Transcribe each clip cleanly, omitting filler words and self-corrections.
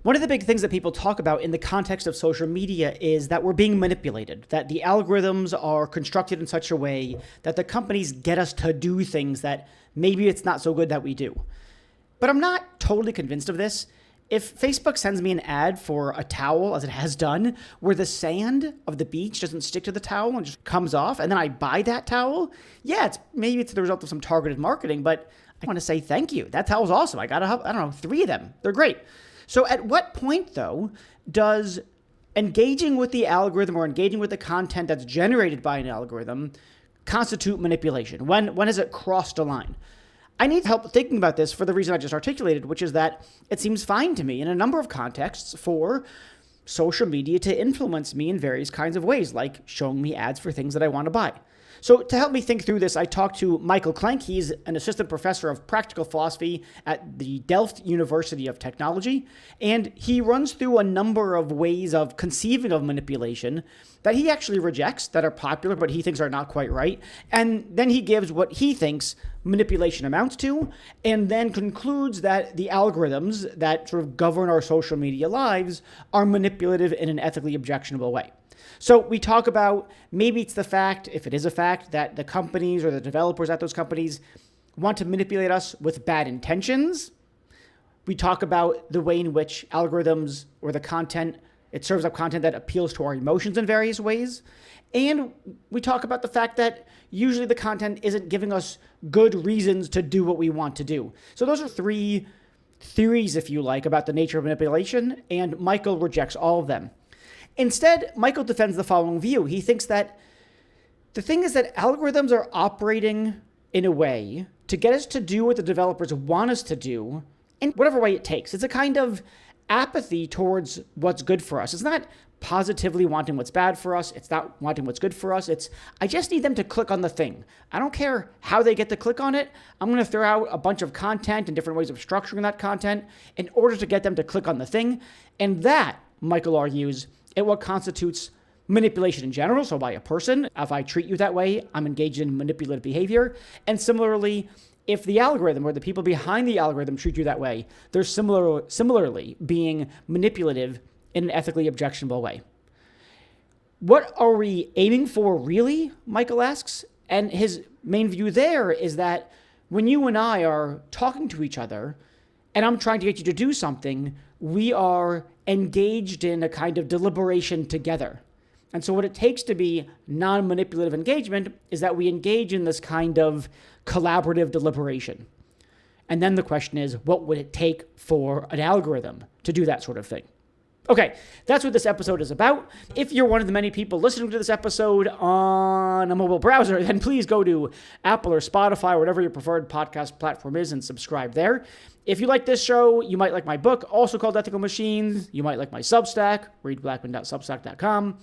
One of the big things that people talk about in the context of social media is that we're being manipulated, that the algorithms are constructed in such a way that the companies get us to do things that maybe it's not so good that we do. But I'm not totally convinced of this. If Facebook sends me an ad for a towel, as it has done, where the sand of the beach doesn't stick to the towel and just comes off, and then I buy that towel, yeah, maybe it's the result of some targeted marketing, but I want to say thank you. That towel's awesome. I got, 3 of them. They're great. So at what point, though, does engaging with the algorithm or engaging with the content that's generated by an algorithm constitute manipulation? When has it crossed a line? I need help thinking about this for the reason I just articulated, which is that it seems fine to me in a number of contexts for social media to influence me in various kinds of ways, like showing me ads for things that I want to buy. So to help me think through this, I talked to Michael Klenk. He's an assistant professor of practical philosophy at the Delft University of Technology, and he runs through a number of ways of conceiving of manipulation that he actually rejects, that are popular, but he thinks are not quite right. And then he gives what he thinks manipulation amounts to, and then concludes that the algorithms that sort of govern our social media lives are manipulative in an ethically objectionable way. So we talk about maybe it's the fact, if it is a fact, that the companies or the developers at those companies want to manipulate us with bad intentions. We talk about the way in which algorithms or the content, it serves up content that appeals to our emotions in various ways. And we talk about the fact that usually the content isn't giving us good reasons to do what we want to do. So those are 3 theories, if you like, about the nature of manipulation, and Michael rejects all of them. Instead, Michael defends the following view. He thinks that the thing is that algorithms are operating in a way to get us to do what the developers want us to do in whatever way it takes. It's a kind of apathy towards what's good for us. It's not positively wanting what's bad for us. It's not wanting what's good for us. It's, I just need them to click on the thing. I don't care how they get to click on it. I'm going to throw out a bunch of content and different ways of structuring that content in order to get them to click on the thing. And that, Michael argues, it what constitutes manipulation in general. So by a person, if I treat you that way, I'm engaged in manipulative behavior. And similarly, if the algorithm or the people behind the algorithm treat you that way, they're similarly being manipulative in an ethically objectionable way. What are we aiming for really? Michael asks. And his main view there is that when you and I are talking to each other and I'm trying to get you to do something, we are engaged in a kind of deliberation together. And so what it takes to be non-manipulative engagement is that we engage in this kind of collaborative deliberation. And then the question is, what would it take for an algorithm to do that sort of thing? Okay, that's what this episode is about. If you're one of the many people listening to this episode on a mobile browser, then please go to Apple or Spotify or whatever your preferred podcast platform is and subscribe there. If you like this show, you might like my book, also called Ethical Machines. You might like my Substack, readblackman.substack.com.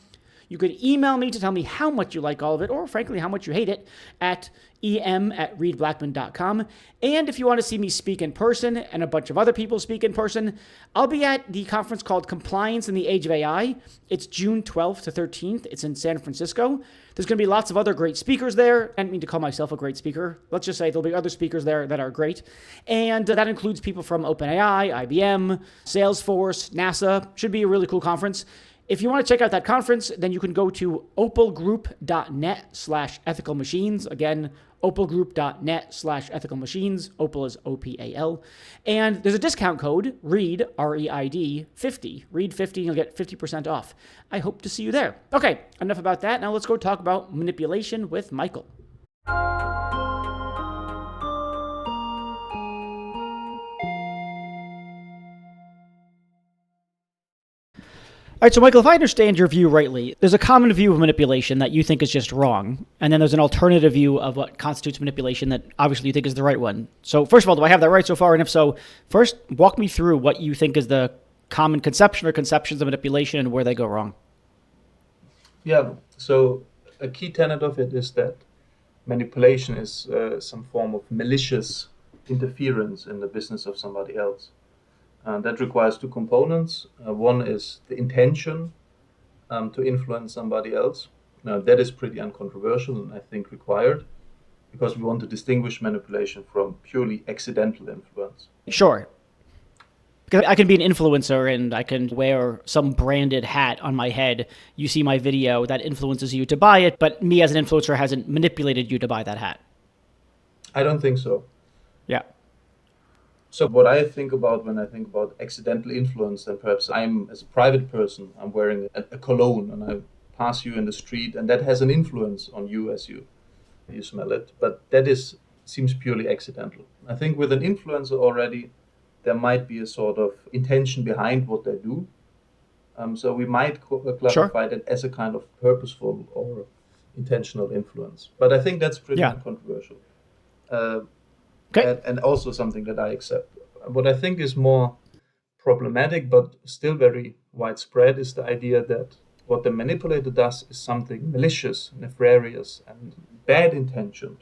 You could email me to tell me how much you like all of it, or frankly, how much you hate it, at em@readblackman.com. And if you want to see me speak in person and a bunch of other people speak in person, I'll be at the conference called Compliance in the Age of AI. It's June 12th to 13th. It's in San Francisco. There's going to be lots of other great speakers there. I didn't mean to call myself a great speaker. Let's just say there'll be other speakers there that are great. And that includes people from OpenAI, IBM, Salesforce, NASA. Should be a really cool conference. If you want to check out that conference, then you can go to opalgroup.net/ethicalmachines. Again, opalgroup.net/ethicalmachines. Opal is OPAL. And there's a discount code, READ, REID 50. READ 50, and you'll get 50% off. I hope to see you there. Okay, enough about that. Now let's go talk about manipulation with Michael. All right, so Michael, if I understand your view rightly, there's a common view of manipulation that you think is just wrong, and then there's an alternative view of what constitutes manipulation that obviously you think is the right one. So first of all, do I have that right so far? And if so, first, walk me through what you think is the common conception or conceptions of manipulation and where they go wrong. Yeah, so a key tenet of it is that manipulation is some form of malicious interference in the business of somebody else. That requires 2 components. One is the intention to influence somebody else. Now, that is pretty uncontroversial and I think required because we want to distinguish manipulation from purely accidental influence. Sure. Because I can be an influencer and I can wear some branded hat on my head. You see my video, that influences you to buy it, but me as an influencer hasn't manipulated you to buy that hat. I don't think so. Yeah. So what I think about when I think about accidental influence, then perhaps I'm, as a private person, I'm wearing a cologne and I pass you in the street and that has an influence on you as you smell it. But that seems purely accidental. I think with an influencer already, there might be a sort of intention behind what they do. So we might classify that as a kind of purposeful or intentional influence. But I think that's pretty uncontroversial. And also something that I accept. What I think is more problematic, but still very widespread, is the idea that what the manipulator does is something malicious, nefarious, and bad intentioned.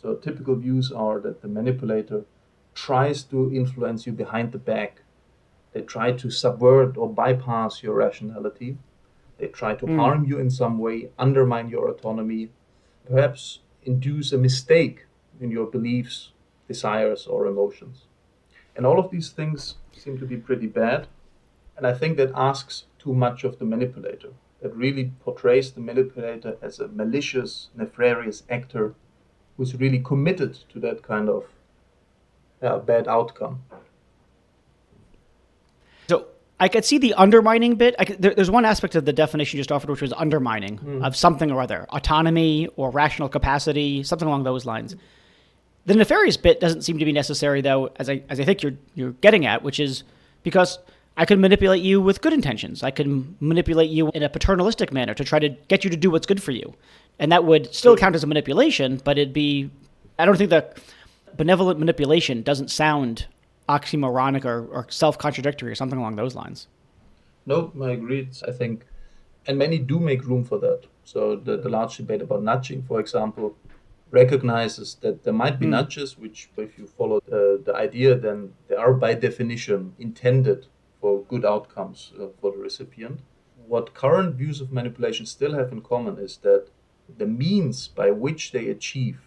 So typical views are that the manipulator tries to influence you behind the back. They try to subvert or bypass your rationality. They try to harm you in some way, undermine your autonomy, perhaps induce a mistake in your beliefs, desires, or emotions. And all of these things seem to be pretty bad. And I think that asks too much of the manipulator. That really portrays the manipulator as a malicious, nefarious actor who's really committed to that kind of bad outcome. So I could see the undermining bit. There's one aspect of the definition you just offered, which was undermining of something or other, autonomy or rational capacity, something along those lines. The nefarious bit doesn't seem to be necessary, though, as I think you're getting at, which is because I can manipulate you with good intentions. I can manipulate you in a paternalistic manner to try to get you to do what's good for you. And that would still count as a manipulation, but I don't think that benevolent manipulation doesn't sound oxymoronic or self-contradictory or something along those lines. No, I agree. I think, and many do make room for that. So the large debate about nudging, for example, recognizes that there might be nudges, which if you follow the idea, then they are by definition intended for good outcomes for the recipient. What current views of manipulation still have in common is that the means by which they achieve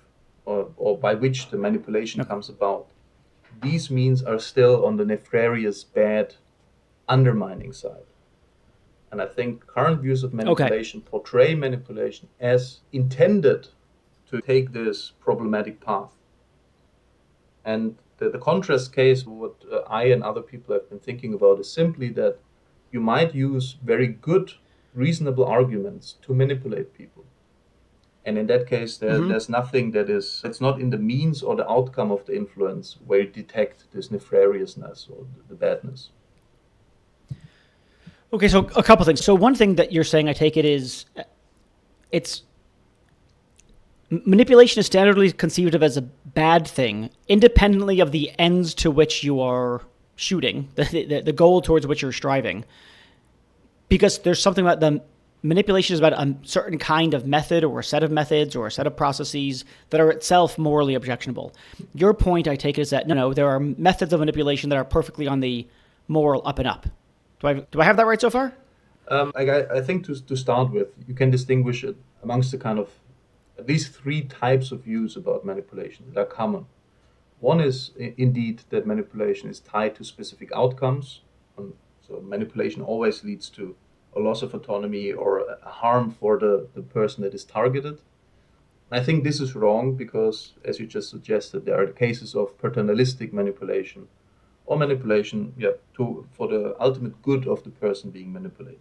or by which the manipulation comes about, these means are still on the nefarious, bad, undermining side. And I think current views of manipulation portray manipulation as intended to take this problematic path. And the contrast case, what I and other people have been thinking about, is simply that you might use very good, reasonable arguments to manipulate people. And in that case, there's nothing it's not in the means or the outcome of the influence where you detect this nefariousness or the badness. Okay, so a couple things. So one thing that you're saying, I take it, is manipulation is standardly conceived of as a bad thing, independently of the ends to which you are shooting, the goal towards which you're striving. Because there's something about the manipulation is about a certain kind of method or a set of methods or a set of processes that are itself morally objectionable. Your point, I take it, is that no, there are methods of manipulation that are perfectly on the moral up and up. Do I have that right so far? I think to start with, you can distinguish it amongst the kind of at least three types of views about manipulation that are common. One is indeed that manipulation is tied to specific outcomes. So manipulation always leads to a loss of autonomy or a harm for the person that is targeted. I think this is wrong because, as you just suggested, there are cases of paternalistic manipulation or manipulation for the ultimate good of the person being manipulated.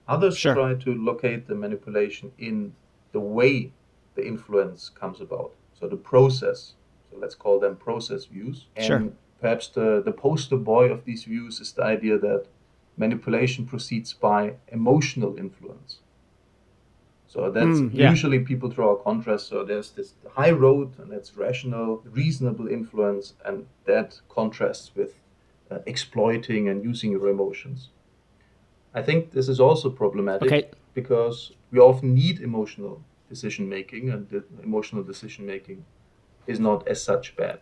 Others try to locate the manipulation in the way the influence comes about, so the process. So let's call them process views. And perhaps the poster boy of these views is the idea that manipulation proceeds by emotional influence. So that's usually people draw a contrast. So there's this high road, and that's rational, reasonable influence, and that contrasts with exploiting and using your emotions. I think this is also problematic because we often need emotional decision making, and the emotional decision making is not as such bad.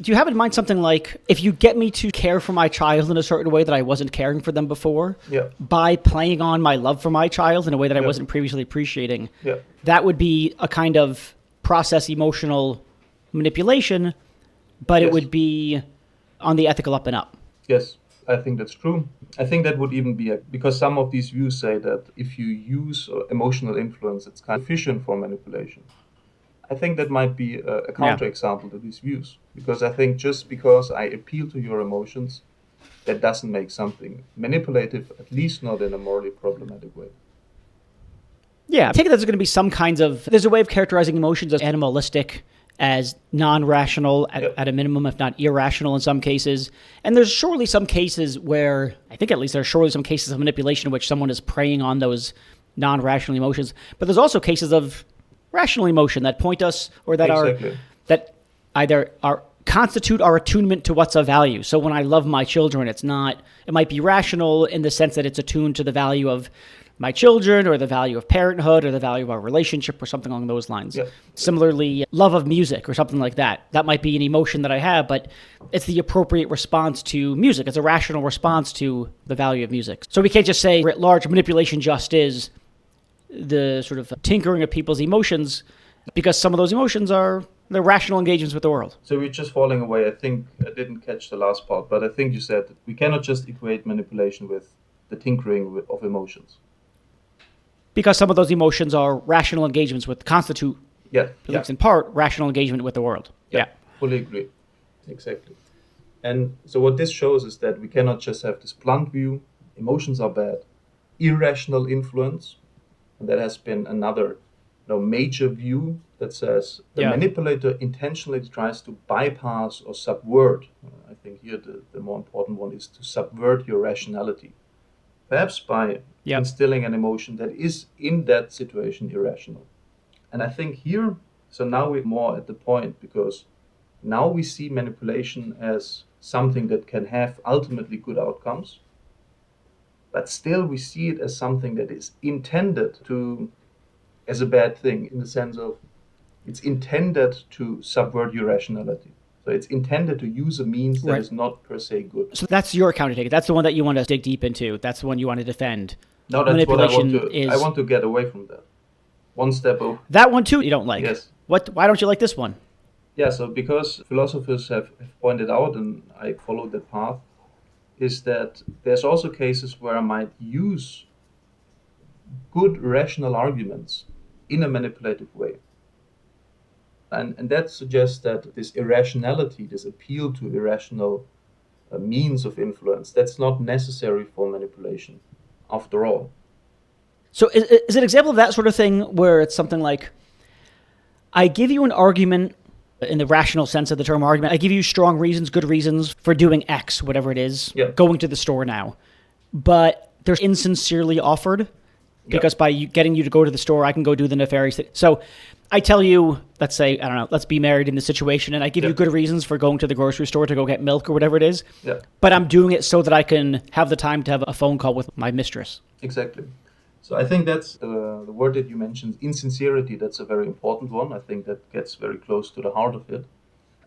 Do you have in mind something like, if you get me to care for my child in a certain way that I wasn't caring for them before, by playing on my love for my child in a way that I wasn't previously appreciating, that would be a kind of process emotional manipulation, but it would be on the ethical up and up. Yes, I think that's true. I think that would even be because some of these views say that if you use emotional influence, it's kind of efficient for manipulation. I think that might be a counterexample to these views, because I think just because I appeal to your emotions, that doesn't make something manipulative, at least not in a morally problematic way. Yeah, I take it there's going to be some kinds of, there's a way of characterizing emotions as animalistic, as non-rational at a minimum, if not irrational in some cases. And there's surely some cases where, I think at least there's surely some cases of manipulation in which someone is preying on those non-rational emotions. But there's also cases of rational emotion that point us, or that Exactly. that either constitute our attunement to what's of value. So when I love my children, it might be rational in the sense that it's attuned to the value of my children, or the value of parenthood, or the value of our relationship, or something along those lines. Yeah. Similarly, love of music or something like that. That might be an emotion that I have, but it's the appropriate response to music. It's a rational response to the value of music. So we can't just say at large manipulation just is the sort of tinkering of people's emotions, because some of those emotions are the rational engagements with the world. So we're just falling away. I think I didn't catch the last part, but I think you said that we cannot just equate manipulation with the tinkering of emotions. Because some of those emotions are rational engagements with constitute, at least in part, rational engagement with the world. Yeah. Fully agree. Exactly. And so what this shows is that we cannot just have this blunt view, emotions are bad, irrational influence, and that has been another major view that says the manipulator intentionally tries to bypass or subvert. I think here the more important one is to subvert your rationality, perhaps by instilling an emotion that is in that situation irrational. And I think here, so now we're more at the point, because now we see manipulation as something that can have ultimately good outcomes, but still we see it as something that is intended as a bad thing, in the sense of it's intended to subvert your rationality. So it's intended to use a means that is not per se good. So that's your counter take. That's the one that you want to dig deep into. That's the one you want to defend. No, that's what I want to. I want to get away from that. One step over. That one too you don't like. Yes. Why don't you like this one? Yeah, so because philosophers have pointed out, and I follow that path, is that there's also cases where I might use good rational arguments in a manipulative way. And that suggests that this irrationality, this appeal to irrational means of influence, that's not necessary for manipulation, after all. So is it an example of that sort of thing where it's something like, I give you an argument in the rational sense of the term argument. I give you strong reasons, good reasons for doing X, whatever it is, going to the store now. But they're insincerely offered because by getting you to go to the store, I can go do the nefarious thing. So I tell you, let's say, I don't know, let's be married in this situation, and I give you good reasons for going to the grocery store to go get milk or whatever it is. Yeah. But I'm doing it so that I can have the time to have a phone call with my mistress. Exactly. So I think that's the word that you mentioned, insincerity. That's a very important one. I think that gets very close to the heart of it.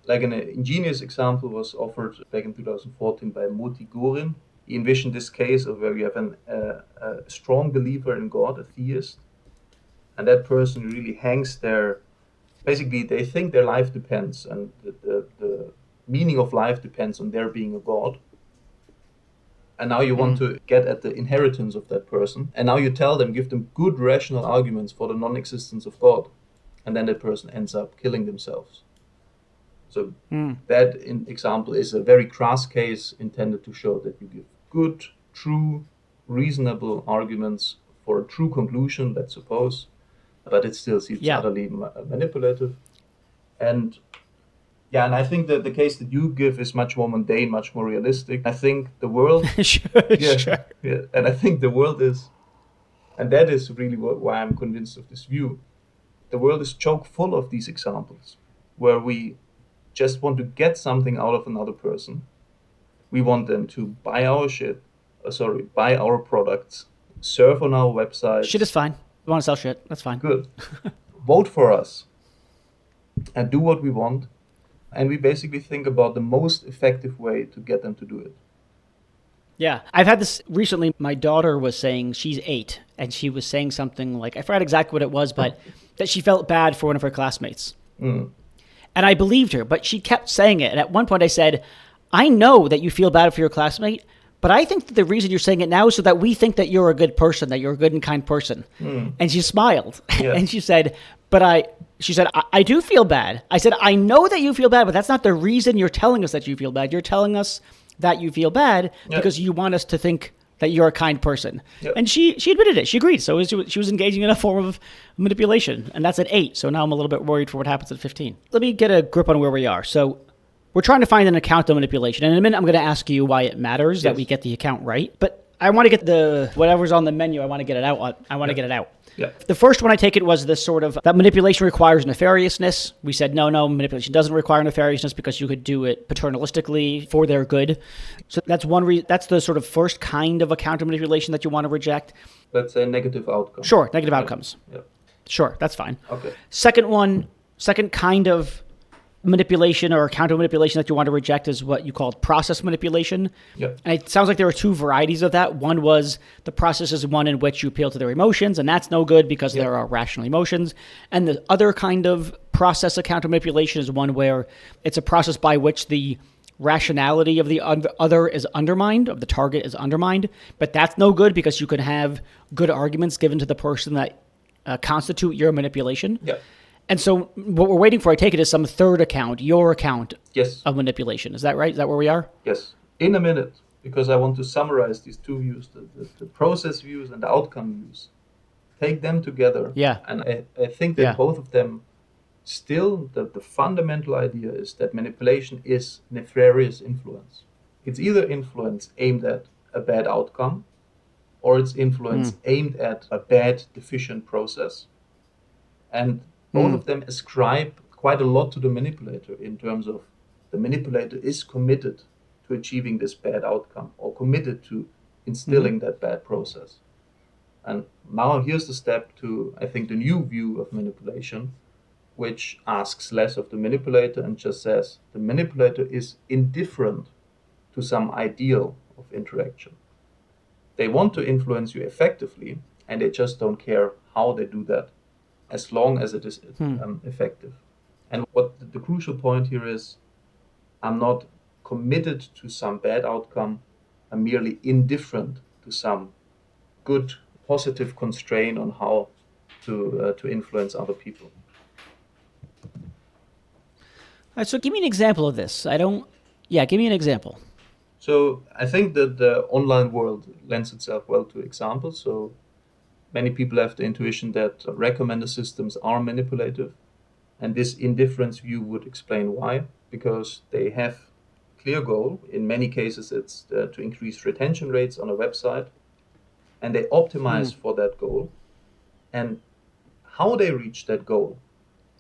Like an ingenious example was offered back in 2014 by Moti Gorin. He envisioned this case of where you have a strong believer in God, a theist, and that person really hangs there. Basically, they think their life depends, and the meaning of life depends on their being a God. And now you want to get at the inheritance of that person. And now you give them good rational arguments for the non-existence of God. And then that person ends up killing themselves. So that example is a very crass case intended to show that you give good, true, reasonable arguments for a true conclusion, let's suppose. But it still seems utterly manipulative. And I think that the case that you give is much more mundane, much more realistic. I think the world... Sure. And I think the world is... And that is really why I'm convinced of this view. The world is chock full of these examples, where we just want to get something out of another person. We want them to buy our buy our products, surf on our website. Shit is fine. You want to sell shit, that's fine. Good. Vote for us and do what we want. And we basically think about the most effective way to get them to do it. Yeah. I've had this recently. My daughter was saying, she's 8, and she was saying something like, I forgot exactly what it was, but that she felt bad for one of her classmates. And I believed her, but she kept saying it. And at one point I said, I know that you feel bad for your classmate, but I think that the reason you're saying it now is so that we think that you're a good person, that you're a good and kind person. And she smiled and she said, I do feel bad. I said, I know that you feel bad, but that's not the reason you're telling us that you feel bad. You're telling us that you feel bad because you want us to think that you're a kind person. And she admitted it. She agreed. So she was engaging in a form of manipulation. And that's at 8. So now I'm a little bit worried for what happens at 15. Let me get a grip on where we are. So we're trying to find an account of manipulation. And in a minute, I'm going to ask you why it matters that we get the account right. But I want to get whatever's on the menu. I want to get it out. I want to get it out. Yeah. The first one I take it was this sort of that manipulation requires nefariousness. We said, no, manipulation doesn't require nefariousness because you could do it paternalistically for their good. So that's one reason. That's the sort of first kind of account of manipulation that you want to reject. Let's say negative outcome. Sure, negative outcomes. Yeah. Sure, that's fine. Okay. Second kind of manipulation or account of manipulation that you want to reject is what you called process manipulation. Yep. And it sounds like there are 2 varieties of that. One was the process is one in which you appeal to their emotions, and that's no good because there are rational emotions. And the other kind of process account of manipulation is one where it's a process by which the rationality of the other is undermined, of the target is undermined. But that's no good because you can have good arguments given to the person that constitute your manipulation. Yeah. And so what we're waiting for, I take it, is some third account, your account of manipulation. Is that right? Is that where we are? Yes. In a minute, because I want to summarize these 2 views, the process views and the outcome views. Take them together. Yeah. And I think that both of them still, the fundamental idea is that manipulation is nefarious influence. It's either influence aimed at a bad outcome or it's influence aimed at a bad, deficient process. And both of them ascribe quite a lot to the manipulator in terms of the manipulator is committed to achieving this bad outcome or committed to instilling that bad process. And now here's the step to, I think, the new view of manipulation, which asks less of the manipulator and just says the manipulator is indifferent to some ideal of interaction. They want to influence you effectively, and they just don't care how they do that, as long as it is effective. And what the crucial point here is, I'm not committed to some bad outcome. I'm merely indifferent to some good, positive constraint on how to influence other people. All right, so give me an example of this. Give me an example. So I think that the online world lends itself well to examples. So many people have the intuition that recommender systems are manipulative, and this indifference view would explain why. Because they have clear goal. In many cases, it's to increase retention rates on a website, and they optimize for that goal. And how they reach that goal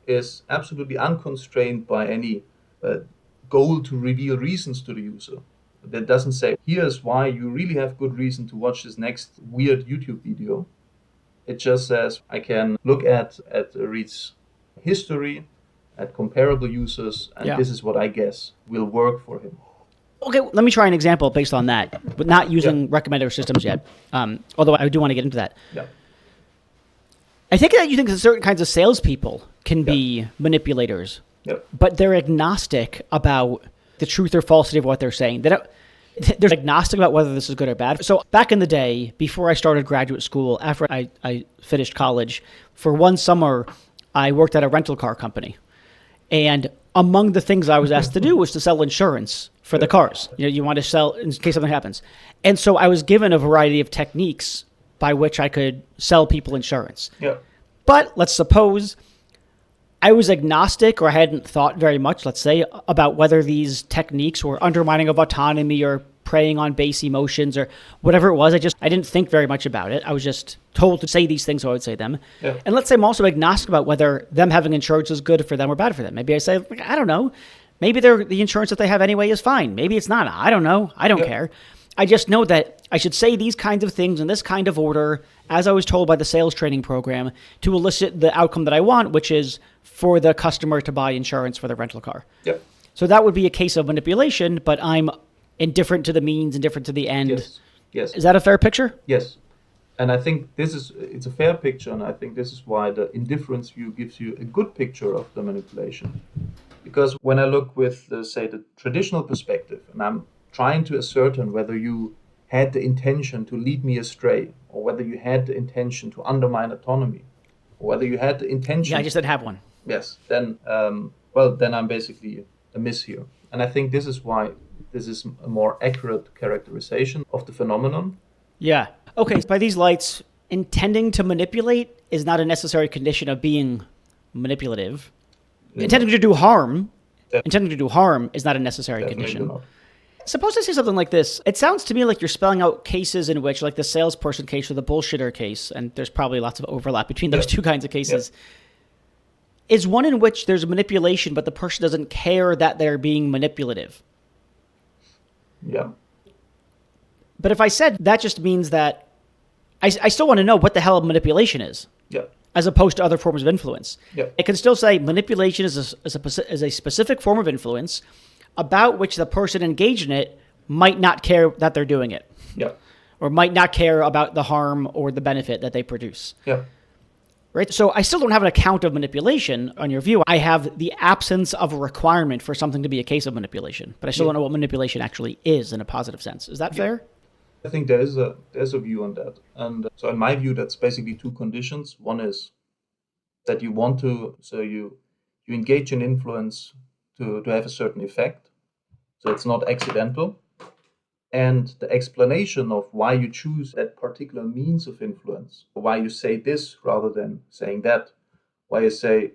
is absolutely unconstrained by any goal to reveal reasons to the user. That doesn't say, here's why you really have good reason to watch this next weird YouTube video. It just says, I can look at Reed's history, at comparable users, and this is what I guess will work for him. Okay, let me try an example based on that, but not using recommender systems yet, although I do want to get into that. Yeah. I think that you think that certain kinds of salespeople can be manipulators, but they're agnostic about the truth or falsity of what they're saying. They're agnostic about whether this is good or bad. So back in the day, before I started graduate school, after I finished college, for one summer, I worked at a rental car company. And among the things I was asked to do was to sell insurance for the cars. You want to sell in case something happens. And so I was given a variety of techniques by which I could sell people insurance. Yeah. But let's suppose I was agnostic, or I hadn't thought very much, let's say, about whether these techniques were undermining of autonomy or preying on base emotions or whatever it was. I didn't think very much about it. I was just told to say these things, so I would say them. Yeah. And let's say I'm also agnostic about whether them having insurance is good for them or bad for them. Maybe I say, I don't know. Maybe the insurance that they have anyway is fine. Maybe it's not. I don't know. I don't care. I just know that I should say these kinds of things in this kind of order, as I was told by the sales training program, to elicit the outcome that I want, which is for the customer to buy insurance for the rental car. Yep. So that would be a case of manipulation, but I'm indifferent to the means, indifferent to the end. Yes. Is that a fair picture? Yes. And I think it's a fair picture, and I think this is why the indifference view gives you a good picture of the manipulation. Because when I look with, say, the traditional perspective, and I'm trying to ascertain whether you had the intention to lead me astray, or whether you had the intention to undermine autonomy, or whether you had the intention... Yeah, I just didn't have one. Yes, then then I'm basically amiss here. And I think this is why this is a more accurate characterization of the phenomenon. Yeah. Okay, by these lights, intending to manipulate is not a necessary condition of being manipulative. Intending to do harm is not a necessary condition. Not. Suppose I say something like this. It sounds to me like you're spelling out cases in which, like the salesperson case or the bullshitter case, and there's probably lots of overlap between those two kinds of cases, is one in which there's manipulation, but the person doesn't care that they're being manipulative. Yeah. But if I said that just means that I still want to know what the hell manipulation is. Yeah. As opposed to other forms of influence. Yeah. It can still say manipulation is a specific form of influence about which the person engaged in it might not care that they're doing it. Yeah. Or might not care about the harm or the benefit that they produce. Yeah. Right? So I still don't have an account of manipulation on your view. I have the absence of a requirement for something to be a case of manipulation. But I still don't know what manipulation actually is in a positive sense. Is that fair? I think there's a view on that. And so in my view, that's basically two conditions. One is that you want to, so you engage in influence to have a certain effect. So it's not accidental. And the explanation of why you choose that particular means of influence, why you say this rather than saying that, why you say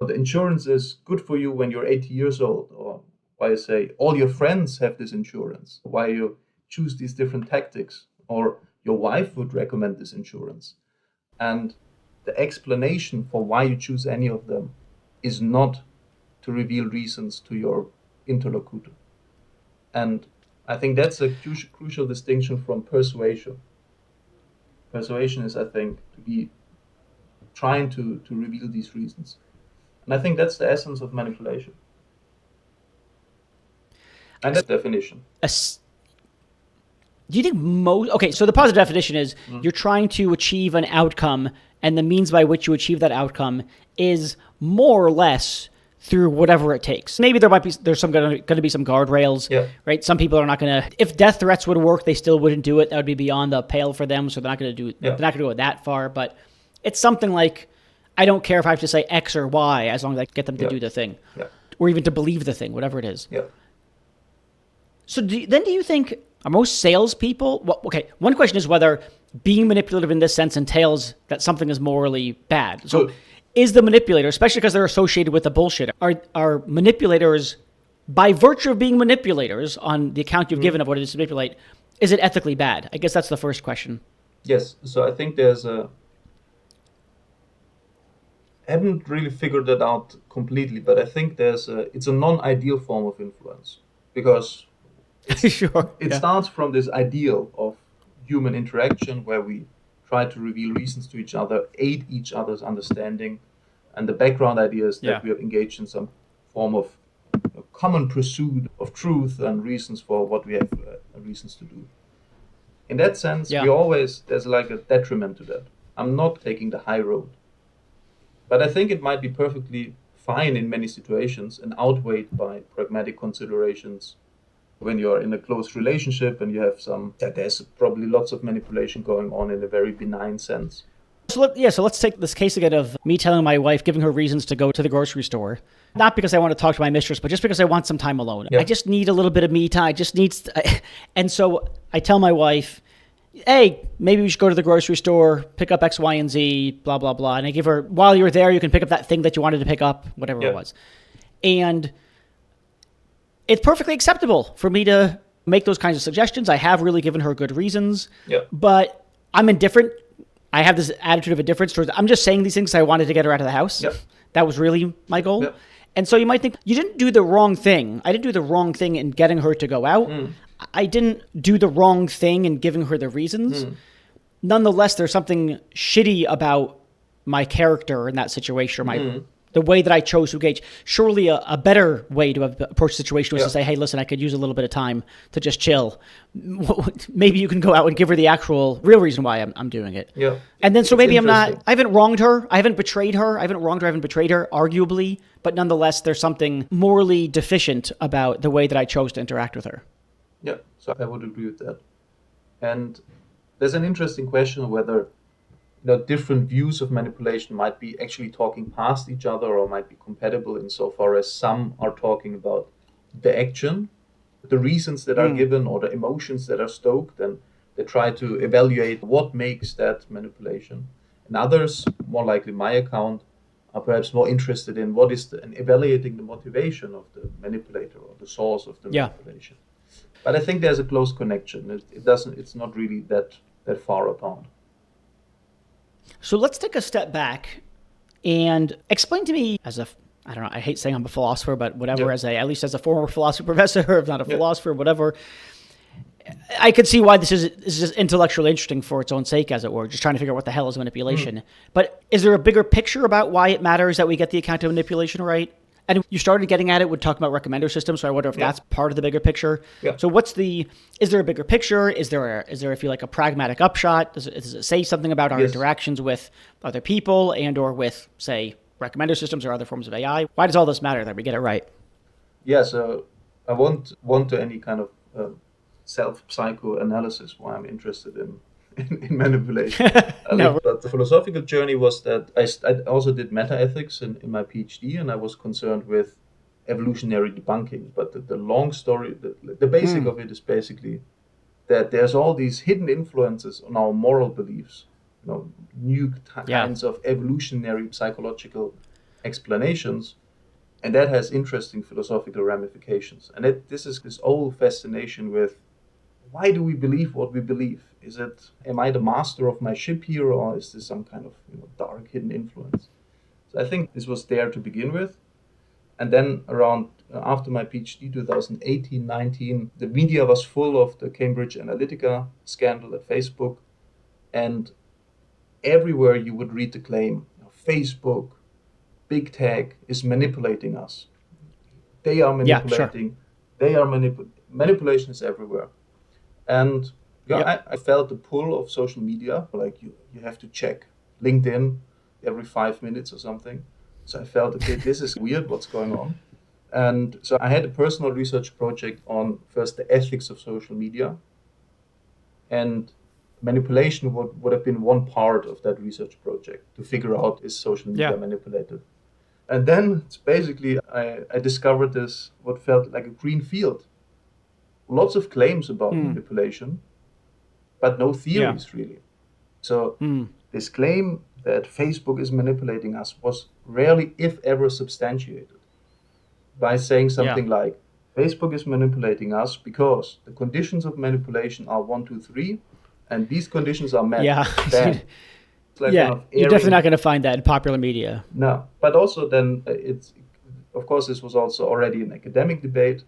the insurance is good for you when you're 80 years old, or why you say all your friends have this insurance, why you choose these different tactics, or your wife would recommend this insurance. And the explanation for why you choose any of them is not to reveal reasons to your interlocutor. And I think that's a crucial distinction from persuasion. Persuasion is, I think, to be trying to reveal these reasons. And I think that's the essence of manipulation. And that's the definition. Do you think okay, so the positive definition is you're trying to achieve an outcome, and the means by which you achieve that outcome is more or less through whatever it takes. Maybe there's going to be some guardrails, right? Some people are not going to, if death threats would work, they still wouldn't do it. That would be beyond the pale for them, so they're not going to they're not going to go that far. But it's something like, I don't care if I have to say X or Y, as long as I get them to do the thing, or even to believe the thing, whatever it is. Yeah. So do you think, are most salespeople, one question is whether being manipulative in this sense entails that something is morally bad. So is the manipulator, especially because they're associated with the bullshit, are manipulators, by virtue of being manipulators on the account you've given of what it is to manipulate, is it ethically bad? I guess that's the first question. Yes. So I think I haven't really figured that out completely, but I think it's a non-ideal form of influence, because it starts from this ideal of human interaction where we try to reveal reasons to each other, aid each other's understanding, and the background idea is that we are engaged in some form of common pursuit of truth and reasons for what we have reasons to do. In that sense, there's like a detriment to that. I'm not taking the high road. But I think it might be perfectly fine in many situations and outweighed by pragmatic considerations. When you're in a close relationship and you have there's probably lots of manipulation going on in a very benign sense. So let's take this case again of me telling my wife, giving her reasons to go to the grocery store. Not because I want to talk to my mistress, but just because I want some time alone. I just need a little bit of me time. And so I tell my wife, hey, maybe we should go to the grocery store, pick up X, Y, and Z, blah, blah, blah. And I give her, while you're there, you can pick up that thing that you wanted to pick up, whatever it was. And it's perfectly acceptable for me to make those kinds of suggestions. I have really given her good reasons, but I'm indifferent. I have this attitude of indifference towards, I'm just saying these things because I wanted to get her out of the house. That was really my goal. And so you might think, you didn't do the wrong thing. I didn't do the wrong thing in getting her to go out. I didn't do the wrong thing in giving her the reasons. Nonetheless, there's something shitty about my character in that situation, or my the way that I chose to engage. Surely a better way to approach the situation was to say, hey, listen, I could use a little bit of time to just chill. Maybe you can go out and give her the actual real reason why I'm doing it. Yeah. And then so maybe I haven't wronged her. I haven't betrayed her. I haven't betrayed her, arguably. But nonetheless, there's something morally deficient about the way that I chose to interact with her. Yeah, so I would agree with that. And there's an interesting question of whether different views of manipulation might be actually talking past each other or might be compatible insofar as some are talking about the action, the reasons that are given or the emotions that are stoked, and they try to evaluate what makes that manipulation. And others, more likely my account, are perhaps more interested in what is and evaluating the motivation of the manipulator or the source of the manipulation. But I think there's a close connection. It's not really that far apart. So let's take a step back and explain to me I don't know, I hate saying I'm a philosopher, but whatever, at least as a former philosophy professor, if not a philosopher, whatever, I could see why this is just intellectually interesting for its own sake, as it were, just trying to figure out what the hell is manipulation. But is there a bigger picture about why it matters that we get the account of manipulation right? And you started getting at it with talking about recommender systems, so I wonder if that's part of the bigger picture. Yeah. So is there a bigger picture? Is there, if you like, a pragmatic upshot? Does it say something about our interactions with other people and or with, say, recommender systems or other forms of AI? Why does all this matter that we get it right? Yeah, so I won't want to any kind of self-psychoanalysis why I'm interested in manipulation. No. But the philosophical journey was that I also did meta-ethics in my PhD, and I was concerned with evolutionary debunking. But the long story, the basic of it is basically that there's all these hidden influences on our moral beliefs, new kinds of evolutionary psychological explanations, and that has interesting philosophical ramifications. And this is this old fascination with, why do we believe what we believe? Am I the master of my ship here, or is this some kind of dark hidden influence? So I think this was there to begin with. And then around after my PhD, 2018-19, the media was full of the Cambridge Analytica scandal at Facebook. And everywhere you would read the claim, Facebook, big tech is manipulating us. They are manipulating. Manipulation is everywhere. And I felt the pull of social media, like you have to check LinkedIn every 5 minutes or something. So I felt, okay, this is weird, what's going on? And so I had a personal research project on first the ethics of social media. And manipulation would have been one part of that research project to figure out, is social media manipulated? And then it's basically I discovered this, what felt like a green field. Lots of claims about manipulation, but no theories really. So this claim that Facebook is manipulating us was rarely, if ever, substantiated by saying something like, Facebook is manipulating us because the conditions of manipulation are 1, 2, 3, and these conditions are met. Then like you're definitely not going to find that in popular media. No, but also then of course, this was also already an academic debate,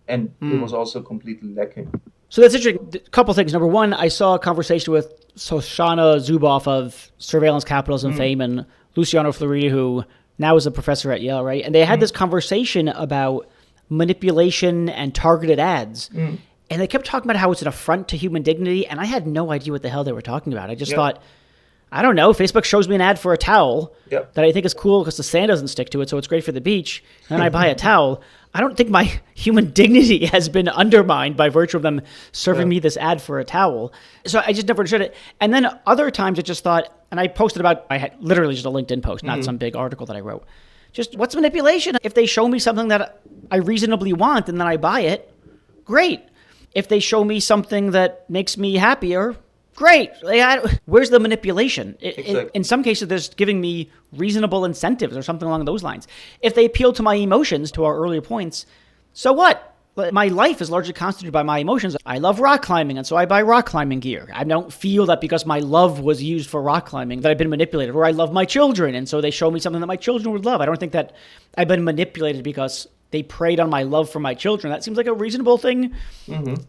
and it was also completely lacking. So that's interesting. A couple things. Number one, I saw a conversation with Shoshana Zuboff of Surveillance Capitalism fame and Luciano Florida, who now is a professor at Yale, right? And they had this conversation about manipulation and targeted ads. And they kept talking about how it's an affront to human dignity, and I had no idea what the hell they were talking about. I just thought, I don't know, Facebook shows me an ad for a towel that I think is cool because the sand doesn't stick to it, so it's great for the beach, and then I buy a towel. I don't think my human dignity has been undermined by virtue of them serving me this ad for a towel. So I just never understood it. And then other times I just thought, and I had literally just a LinkedIn post, not some big article that I wrote. Just, what's manipulation? If they show me something that I reasonably want and then I buy it, great. If they show me something that makes me happier, great. Where's the manipulation? Exactly. In some cases, there's giving me reasonable incentives or something along those lines. If they appeal to my emotions, to our earlier points, so what? My life is largely constituted by my emotions. I love rock climbing, and so I buy rock climbing gear. I don't feel that because my love was used for rock climbing that I've been manipulated. Or I love my children, and so they show me something that my children would love. I don't think that I've been manipulated because they preyed on my love for my children. That seems like a reasonable thing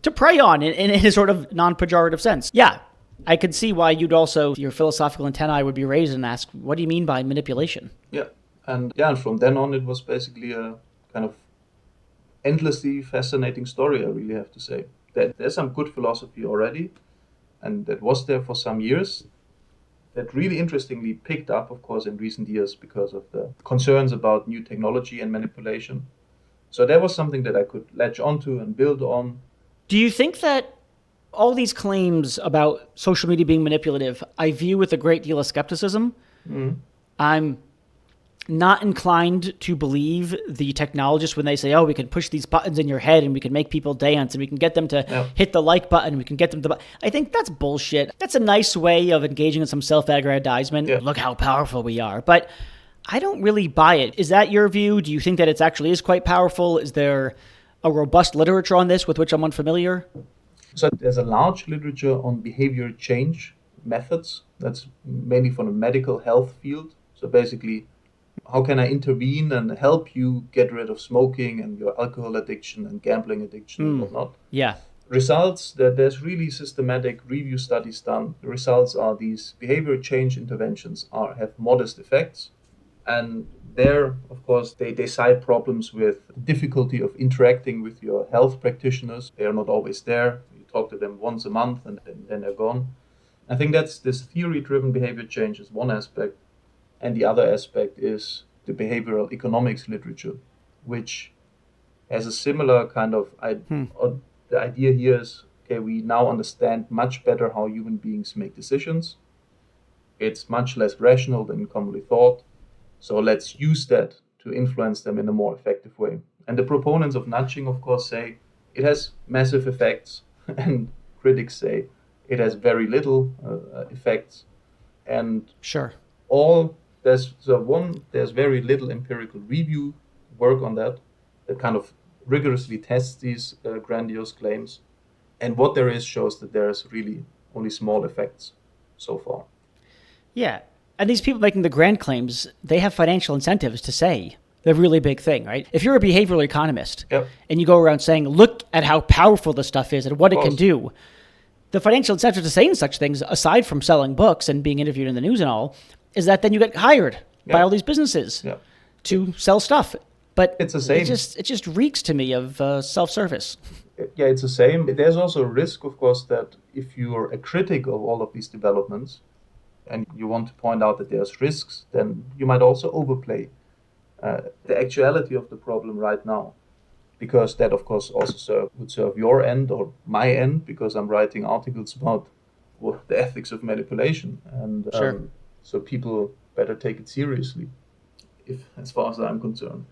to prey on in a sort of non-pejorative sense. Yeah. I could see why you'd also, your philosophical antennae would be raised and ask, what do you mean by manipulation? Yeah. And from then on, it was basically a kind of endlessly fascinating story, I really have to say. There's some good philosophy already, and that was there for some years. That really interestingly picked up, of course, in recent years because of the concerns about new technology and manipulation. So that was something that I could latch onto and build on. Do you think that all these claims about social media being manipulative, I view with a great deal of skepticism? I'm not inclined to believe the technologists when they say, oh, we can push these buttons in your head and we can make people dance and we can get them to hit the like button. We can get them to... I think that's bullshit. That's a nice way of engaging in some self-aggrandizement. Yeah. Look how powerful we are. But I don't really buy it. Is that your view? Do you think that it actually is quite powerful? Is there a robust literature on this with which I'm unfamiliar? So there's a large literature on behavior change methods. That's mainly from the medical health field. So basically, how can I intervene and help you get rid of smoking and your alcohol addiction and gambling addiction and whatnot? Yeah. Results that there's really systematic review studies done. The results are these behavior change interventions have modest effects. And there, of course, they cite problems with difficulty of interacting with your health practitioners. They are not always there. You talk to them once a month and then they're gone. I think that's this theory-driven behavior change is one aspect. And the other aspect is the behavioral economics literature, which has a similar kind of the idea here is, okay, we now understand much better how human beings make decisions. It's much less rational than commonly thought. So let's use that to influence them in a more effective way. And the proponents of nudging, of course, say it has massive effects, and critics say it has very little effects. And there's very little empirical review work on that kind of rigorously tests these grandiose claims. And what there is shows that there's really only small effects so far. Yeah. And these people making the grand claims, they have financial incentives to say the really big thing, right? If you're a behavioral economist and you go around saying, look at how powerful this stuff is and what it can do, the financial incentive to saying such things, aside from selling books and being interviewed in the news and all, is that then you get hired by all these businesses to sell stuff. But it's the same. It just reeks to me of self-service. Yeah, it's the same. There's also a risk, of course, that if you're a critic of all of these developments and you want to point out that there's risks, then you might also overplay the actuality of the problem right now. Because that, of course, also would serve your end or my end, because I'm writing articles about the ethics of manipulation. And so people better take it seriously, as far as I'm concerned.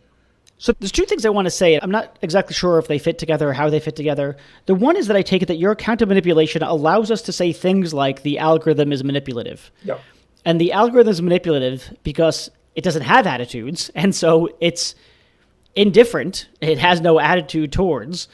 So there's two things I want to say. I'm not exactly sure if they fit together or how they fit together. The one is that I take it that your account of manipulation allows us to say things like the algorithm is manipulative. Yeah. And the algorithm is manipulative because it doesn't have attitudes, and so it's indifferent. It has no attitude towards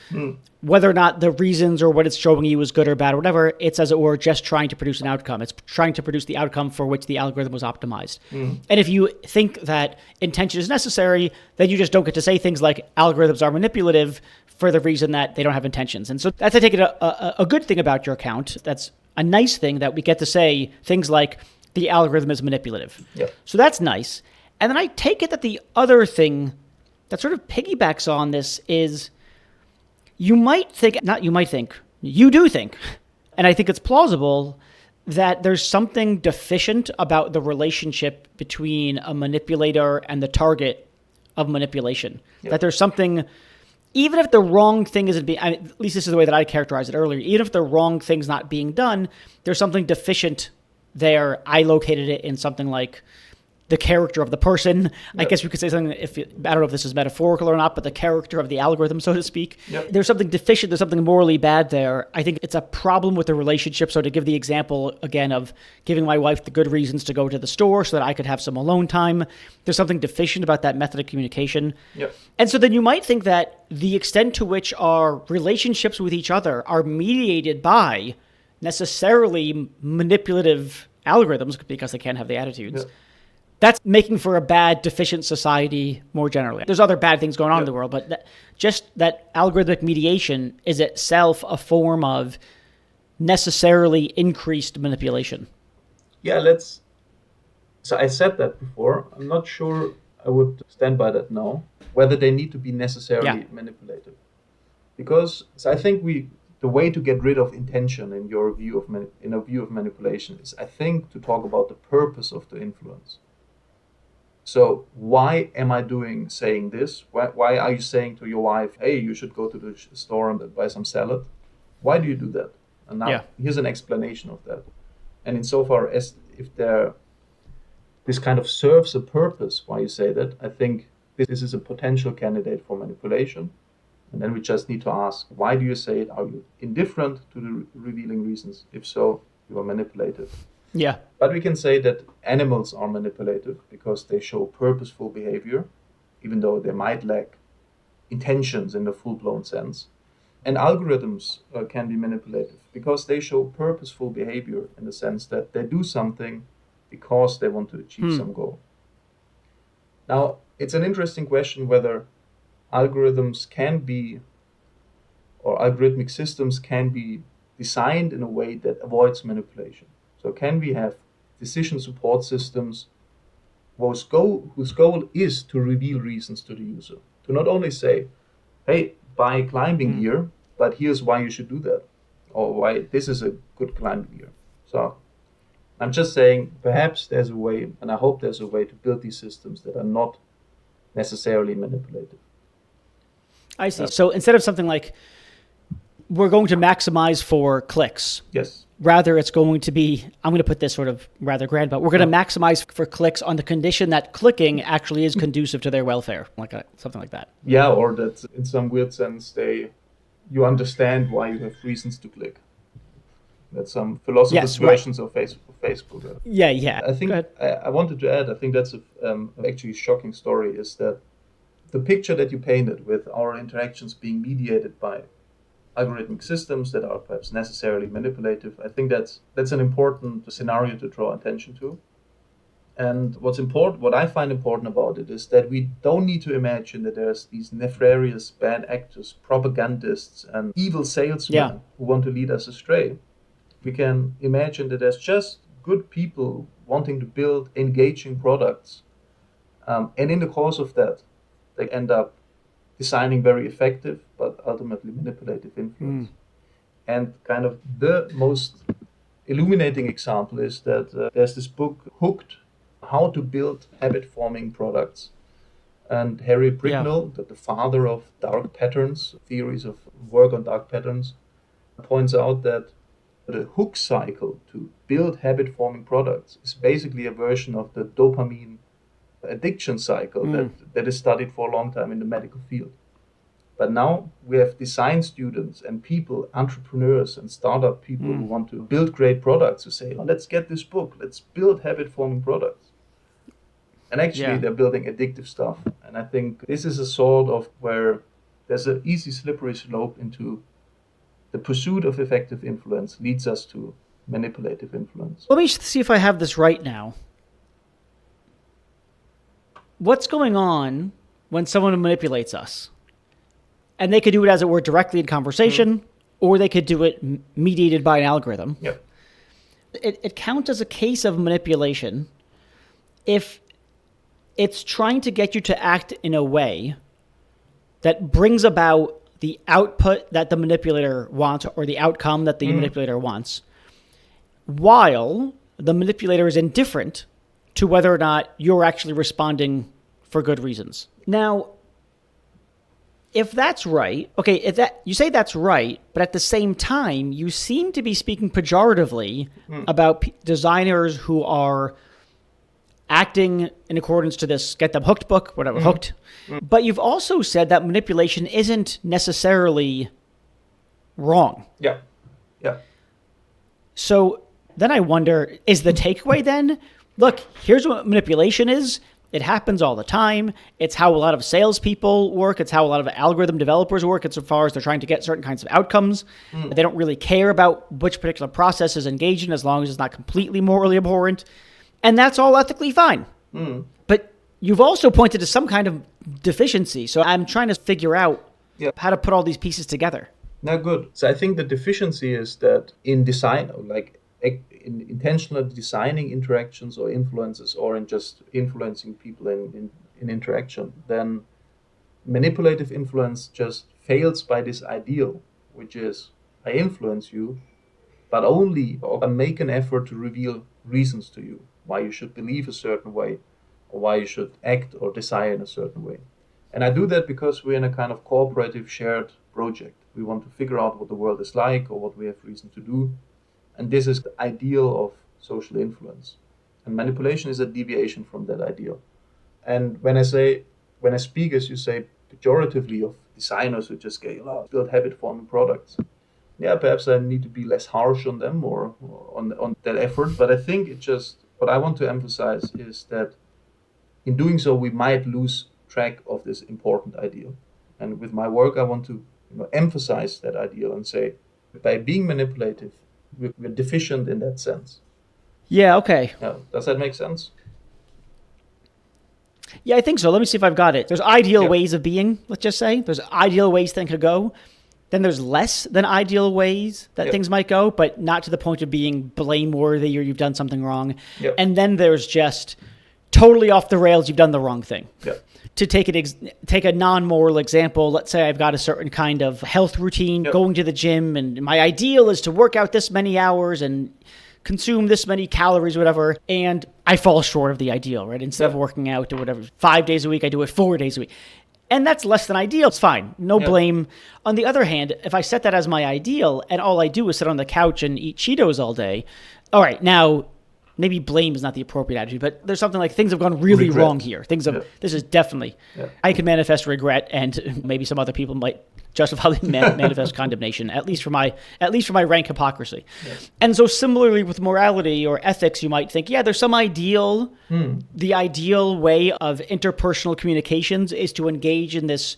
whether or not the reasons or what it's showing you is good or bad or whatever. It's, as it were, just trying to produce an outcome. It's trying to produce the outcome for which the algorithm was optimized. And if you think that intention is necessary, then you just don't get to say things like algorithms are manipulative for the reason that they don't have intentions. And so that's, I take it, a good thing about your account. That's a nice thing that we get to say things like the algorithm is manipulative. Yeah. So that's nice. And then I take it that the other thing that sort of piggybacks on this is you do think, and I think it's plausible, that there's something deficient about the relationship between a manipulator and the target of manipulation. Yep. That there's something, even if the wrong thing isn't being, at least this is the way that I characterized it earlier, even if the wrong thing's not being done, there's something deficient there. I located it in something like the character of the person. Yep. I guess we could say something, I don't know if this is metaphorical or not, but the character of the algorithm, so to speak. Yep. There's something deficient, there's something morally bad there. I think it's a problem with the relationship. So to give the example again of giving my wife the good reasons to go to the store so that I could have some alone time, there's something deficient about that method of communication. Yep. And so then you might think that the extent to which our relationships with each other are mediated by necessarily manipulative algorithms, because they can't have the attitudes, that's making for a bad, deficient society more generally. There's other bad things going on in the world, but just that algorithmic mediation is itself a form of necessarily increased manipulation. Yeah, so I said that before. I'm not sure I would stand by that now, whether they need to be necessarily Yeah. manipulative. Because so I think the way to get rid of intention in your view of in a view of manipulation is, I think, to talk about the purpose of the influence. So why am I saying this? Why are you saying to your wife, hey, you should go to the store and buy some salad? Why do you do that? And now here's an explanation of that. And insofar as if this kind of serves a purpose why you say that, I think this is a potential candidate for manipulation. And then we just need to ask, why do you say it? Are you indifferent to the revealing reasons? If so, you are manipulative. Yeah. But we can say that animals are manipulative because they show purposeful behavior, even though they might lack intentions in the full-blown sense. And algorithms can be manipulative because they show purposeful behavior in the sense that they do something because they want to achieve some goal. Now, it's an interesting question whether algorithms can be, or algorithmic systems can be designed in a way that avoids manipulation. So can we have decision support systems whose goal is to reveal reasons to the user? To not only say, hey, buy climbing gear, but here's why you should do that, or why this is a good climbing gear. So I'm just saying, perhaps there's a way, and I hope there's a way to build these systems that are not necessarily manipulative. I see. So instead of something like, we're going to maximize for clicks. Yes. Rather, it's going to be, I'm going to put this sort of rather grand, but we're going to maximize for clicks on the condition that clicking actually is conducive to their welfare, something like that. Yeah, or that in some weird sense, you understand why you have reasons to click. That's some philosophers' versions of Facebook. Yeah. I think I wanted to add, I think that's actually shocking story, is that the picture that you painted with our interactions being mediated by algorithmic systems that are perhaps necessarily manipulative, I think that's an important scenario to draw attention to. And what I find important about it is that we don't need to imagine that there's these nefarious bad actors, propagandists, and evil salesmen who want to lead us astray. We can imagine that there's just good people wanting to build engaging products. And in the course of that, they end up designing very effective but ultimately manipulative influence. And kind of the most illuminating example is that there's this book, Hooked, How to Build Habit-Forming Products. And Harry Bricknell, the father of dark patterns, theories of work on dark patterns, points out that the hook cycle to build habit-forming products is basically a version of the dopamine addiction cycle that is studied for a long time in the medical field. But now we have design students and people, entrepreneurs and startup people who want to build great products, who say, let's get this book, let's build habit-forming products. And actually they're building addictive stuff. And I think this is a sort of where there's an easy slippery slope into the pursuit of effective influence leads us to manipulative influence. Let me see if I have this right now. What's going on when someone manipulates us? And they could do it, as it were, directly in conversation, or they could do it mediated by an algorithm. Yep. It counts as a case of manipulation if it's trying to get you to act in a way that brings about the output that the manipulator wants, or the outcome that the manipulator wants, while the manipulator is indifferent to whether or not you're actually responding for good reasons. Now, if that's right, you say that's right, but at the same time, you seem to be speaking pejoratively about designers who are acting in accordance to this Get Them Hooked book, whatever, Hooked. But you've also said that manipulation isn't necessarily wrong. Yeah. So then I wonder, is the takeaway then, look, here's what manipulation is. It happens all the time. It's how a lot of salespeople work. It's how a lot of algorithm developers work insofar as they're trying to get certain kinds of outcomes. They don't really care about which particular process is engaged in as long as it's not completely morally abhorrent. And that's all ethically fine. But you've also pointed to some kind of deficiency. So I'm trying to figure out how to put all these pieces together. Now, good. So I think the deficiency is that in design, like in intentional designing interactions or influences, or in just influencing people in in interaction, then manipulative influence just fails by this ideal, which is I influence you, but only or I make an effort to reveal reasons to you why you should believe a certain way or why you should act or desire in a certain way. And I do that because we're in a kind of cooperative shared project. We want to figure out what the world is like or what we have reason to do. And this is the ideal of social influence. And manipulation is a deviation from that ideal. And when I speak, as you say, pejoratively of designers who just build habit-forming products, yeah, perhaps I need to be less harsh on them or on that effort. But I think what I want to emphasize is that in doing so, we might lose track of this important ideal. And with my work, I want to emphasize that ideal and say, by being manipulative, we're deficient in that sense. Yeah, okay. Does that make sense? Yeah, I think so. Let me see if I've got it. There's ideal ways of being, let's just say. There's ideal ways things could go. Then there's less than ideal ways that things might go, but not to the point of being blameworthy or you've done something wrong. And then there's just totally off the rails, you've done the wrong thing. To take a non-moral example, let's say I've got a certain kind of health routine, going to the gym, and my ideal is to work out this many hours and consume this many calories, whatever, and I fall short of the ideal, right? Instead of working out or whatever, 5 days a week, I do it 4 days a week. And that's less than ideal. It's fine. No blame. On the other hand, if I set that as my ideal and all I do is sit on the couch and eat Cheetos all day, all right, now maybe blame is not the appropriate attitude, but there's something like things have gone really wrong here. This is definitely, I can manifest regret, and maybe some other people might justifiably manifest condemnation, at least for my rank hypocrisy. And so similarly with morality or ethics, you might think, there's some ideal. The ideal way of interpersonal communications is to engage in this,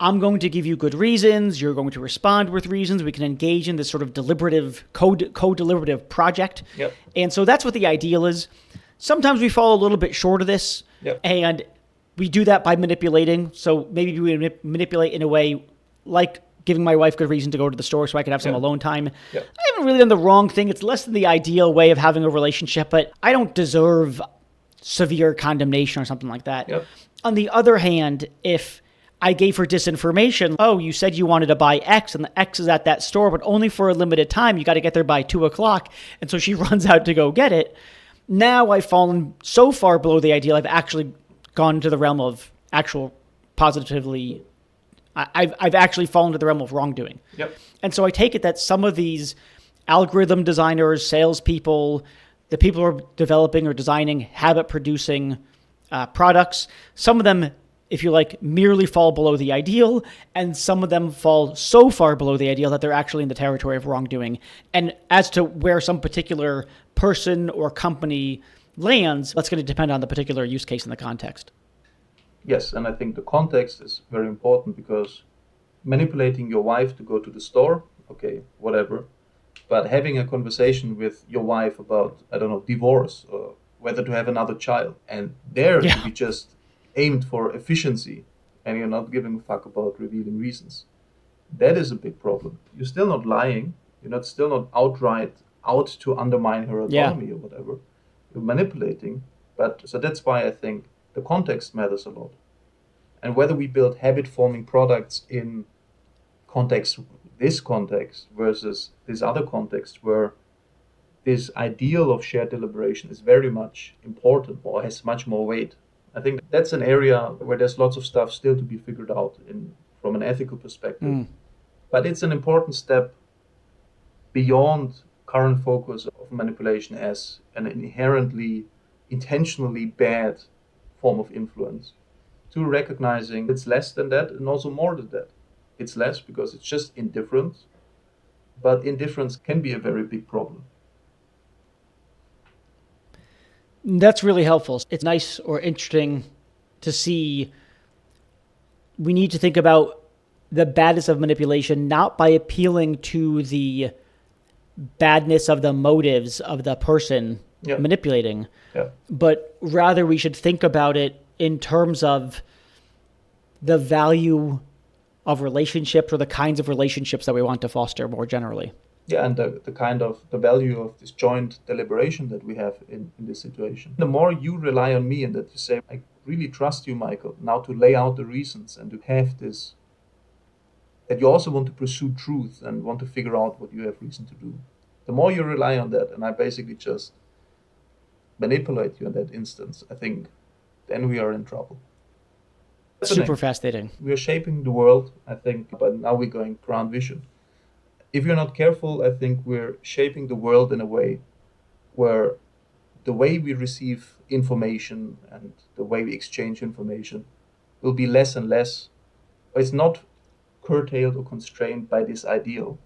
I'm going to give you good reasons, you're going to respond with reasons, we can engage in this sort of deliberative, co-deliberative project. And so that's what the ideal is. Sometimes we fall a little bit short of this, and we do that by manipulating. So maybe we manipulate in a way like giving my wife good reason to go to the store so I can have some alone time. I haven't really done the wrong thing. It's less than the ideal way of having a relationship, but I don't deserve severe condemnation or something like that. On the other hand, if I gave her disinformation, you said you wanted to buy X and the X is at that store, but only for a limited time. You got to get there by 2:00. And so she runs out to go get it. Now I've fallen so far below the ideal, I've actually gone into the realm of actual positively, I've actually fallen to the realm of wrongdoing. And so I take it that some of these algorithm designers, salespeople, the people who are developing or designing, habit producing products, some of them, if you like, merely fall below the ideal, and some of them fall so far below the ideal that they're actually in the territory of wrongdoing. And as to where some particular person or company lands, that's going to depend on the particular use case and the context. Yes, and I think the context is very important, because manipulating your wife to go to the store, okay, whatever, but having a conversation with your wife about, I don't know, divorce or whether to have another child, and there to be just aimed for efficiency and you're not giving a fuck about revealing reasons, that is a big problem. You're still not lying, you're still not outright out to undermine her autonomy or whatever. You're manipulating, but so that's why I think the context matters a lot. And whether we build habit-forming products in this context versus this other context where this ideal of shared deliberation is very much important or has much more weight, I think that's an area where there's lots of stuff still to be figured out from an ethical perspective. But it's an important step beyond current focus of manipulation as an inherently, intentionally bad form of influence, to recognizing it's less than that and also more than that. It's less because it's just indifference, but indifference can be a very big problem. That's really helpful. It's nice or interesting to see. We need to think about the badness of manipulation, not by appealing to the badness of the motives of the person manipulating, but rather we should think about it in terms of the value of relationships or the kinds of relationships that we want to foster more generally. Yeah, and the value of this joint deliberation that we have in this situation. The more you rely on me and that you say, I really trust you, Michael, now to lay out the reasons and to have this, that you also want to pursue truth and want to figure out what you have reason to do. The more you rely on that, and I basically just manipulate you in that instance, I think then we are in trouble. Super fascinating. We are shaping the world, I think, but now we're going ground vision. If you're not careful, I think we're shaping the world in a way where the way we receive information and the way we exchange information will be less and less. It's not curtailed or constrained by this ideal.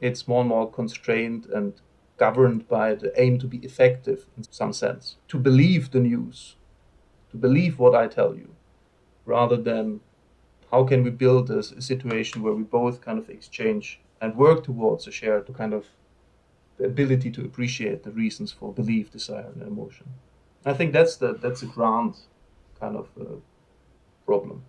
It's more and more constrained and governed by the aim to be effective in some sense. To believe the news, to believe what I tell you, rather than how can we build a situation where we both kind of exchange and work towards a shared kind of the ability to appreciate the reasons for belief, desire, and emotion. I think that's a grand kind of problem.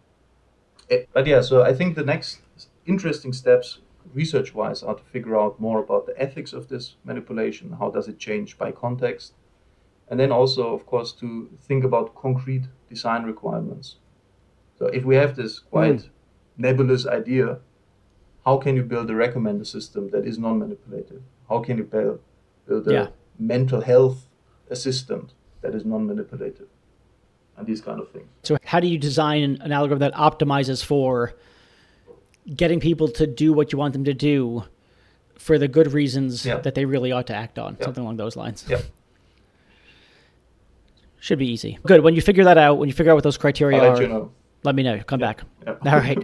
But yeah, so I think the next interesting steps research-wise are to figure out more about the ethics of this manipulation, how does it change by context, and then also, of course, to think about concrete design requirements. So if we have this quite nebulous idea, how can you build a recommender system that is non-manipulative? How can you build a mental health assistant that is non-manipulative? And these kind of things. So how do you design an algorithm that optimizes for getting people to do what you want them to do for the good reasons that they really ought to act on? Something along those lines. Yeah. Should be easy. Good. When you figure that out, when you figure out what those criteria I'll are, let you know. Let me know. Come back. Yeah. All right.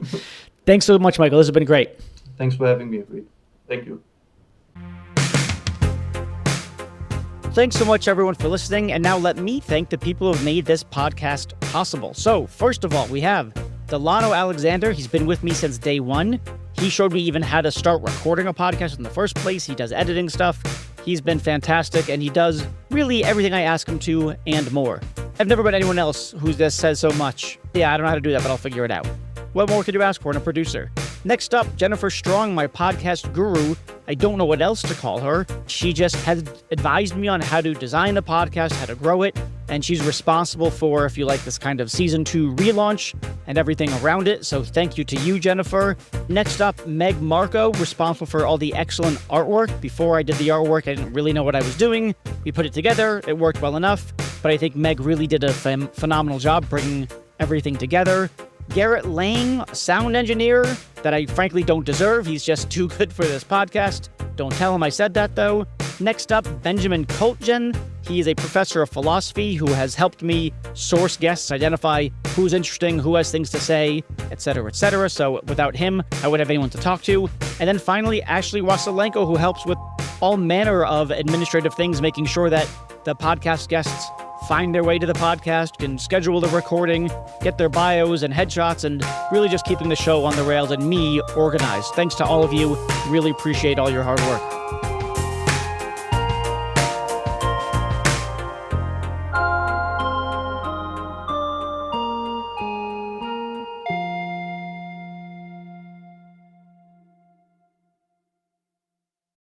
Thanks so much, Michael. This has been great. Thanks for having me, Reed. Thank you. Thanks so much, everyone, for listening. And now let me thank the people who have made this podcast possible. So first of all, we have Delano Alexander. He's been with me since day one. He showed me even how to start recording a podcast in the first place. He does editing stuff. He's been fantastic, and he does really everything I ask him to and more. I've never met anyone else who just says so much. Yeah, I don't know how to do that, but I'll figure it out. What more could you ask for in a producer? Next up, Jennifer Strong, my podcast guru. I don't know what else to call her. She just has advised me on how to design the podcast, how to grow it, and she's responsible for, if you like, this kind of season 2 relaunch and everything around it. So thank you to you, Jennifer. Next up, Meg Marco, responsible for all the excellent artwork. Before I did the artwork, I didn't really know what I was doing. We put it together. It worked well enough, but I think Meg really did a phenomenal job bringing everything together. Garrett Lang, sound engineer that I frankly don't deserve. He's just too good for this podcast. Don't tell him I said that, though. Next up, Benjamin Koltgen. He is a professor of philosophy who has helped me source guests, identify who's interesting, who has things to say, etc., etc. So without him, I wouldn't have anyone to talk to. And then finally, Ashley Wasilenko, who helps with all manner of administrative things, making sure that the podcast guests find their way to the podcast, can schedule the recording, get their bios and headshots, and really just keeping the show on the rails and me organized. Thanks to all of you. Really appreciate all your hard work.